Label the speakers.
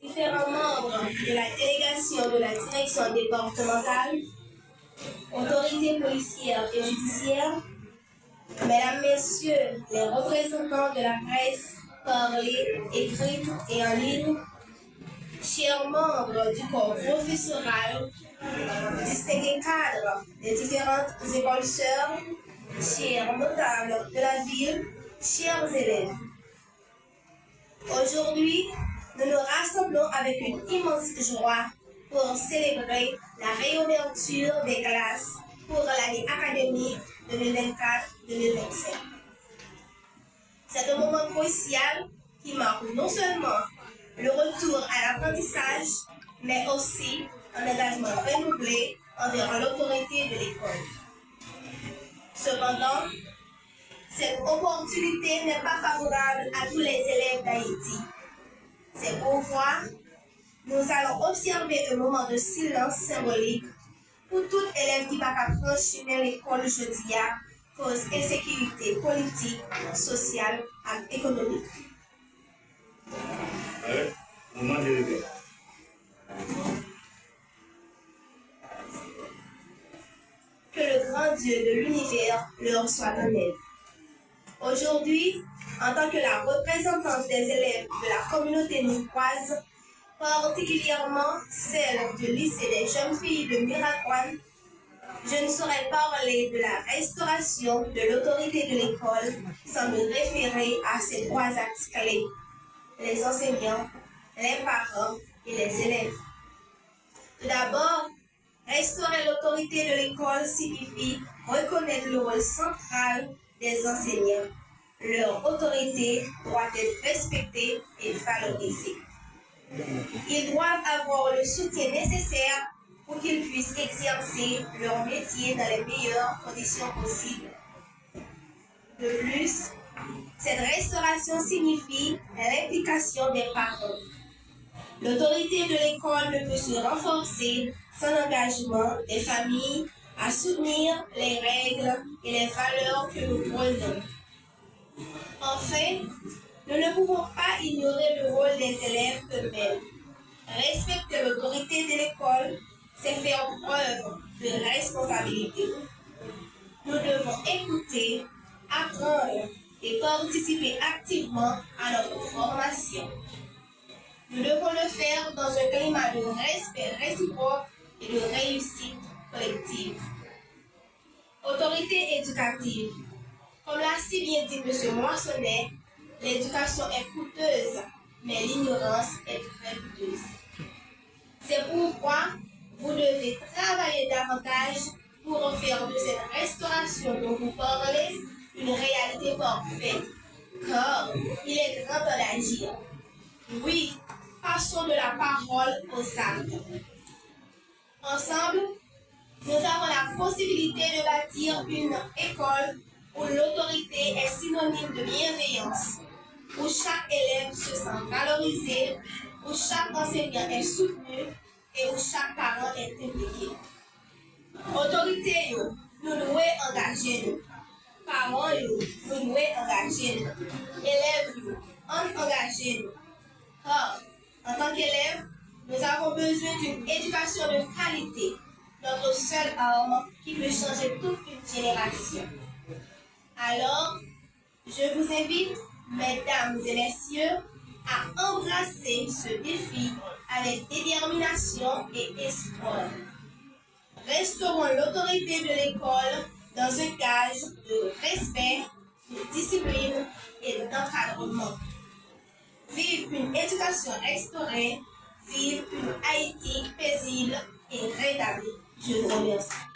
Speaker 1: Différents membres de la délégation de la direction départementale, autorités policières et judiciaires, mesdames, messieurs les représentants de la presse parlée, écrite et en ligne, chers membres du corps professoral, distingués cadres des différentes écoles sœurs, chers notables de la ville, chers élèves. Aujourd'hui, nous nous rassemblons avec une immense joie pour célébrer la réouverture des classes pour l'année académique 2024-2025. C'est un moment crucial qui marque non seulement le retour à l'apprentissage, mais aussi un engagement renouvelé envers l'autorité de l'école. Cependant, cette opportunité n'est pas favorable à tous les élèves d'Haïti. C'est pourquoi nous allons observer un moment de silence symbolique pour tout élève qui va franchir l'école jeudi à cause insécurité politique, sociale et économique.
Speaker 2: Moment de réveil.
Speaker 1: Que le grand Dieu de l'univers leur soit en aide. Aujourd'hui, en tant que la représentante des élèves de la communauté niçoise, particulièrement celle du lycée des jeunes filles de Miracoine, je ne saurais parler de la restauration de l'autorité de l'école sans me référer à ces trois axes clés: les enseignants, les parents et les élèves. Tout d'abord, restaurer l'autorité de l'école signifie reconnaître le rôle central des enseignants. Leur autorité doit être respectée et valorisée. Ils doivent avoir le soutien nécessaire pour qu'ils puissent exercer leur métier dans les meilleures conditions possibles. De plus, cette restauration signifie l'implication des parents. L'autorité de l'école ne peut se renforcer sans l'engagement des familles à soutenir les règles et les valeurs que nous prônons. Enfin, nous ne pouvons pas ignorer le rôle des élèves eux-mêmes. Respecter l'autorité de l'école, c'est faire preuve de responsabilité. Nous devons écouter, apprendre et participer activement à notre formation. Nous devons le faire dans un climat de respect réciproque et de réussite collective. Autorité éducative. Comme l'a si bien dit M. Moissonnet, l'éducation est coûteuse, mais l'ignorance est très coûteuse. C'est pourquoi vous devez travailler davantage pour faire de cette restauration dont vous parlez une réalité parfaite, car il est grand temps d'agir. Oui, passons de la parole aux actes. Ensemble, nous avons la possibilité de bâtir une école où l'autorité est synonyme de bienveillance, où chaque élève se sent valorisé, où chaque enseignant est soutenu et où chaque parent est impliqué. Autorité, nous devons engager nous. Parents, nous devons engager nous. Élèves, nous engager nous. Car, en tant qu'élèves, nous avons besoin d'une éducation de qualité, notre seule arme qui peut changer toute une génération. Alors, je vous invite, mesdames et messieurs, à embrasser ce défi avec détermination et espoir. Restaurons l'autorité de l'école dans un gage de respect, de discipline et d'encadrement. Vive une éducation restaurée, vive une Haïti paisible et rétablie. Je vous remercie.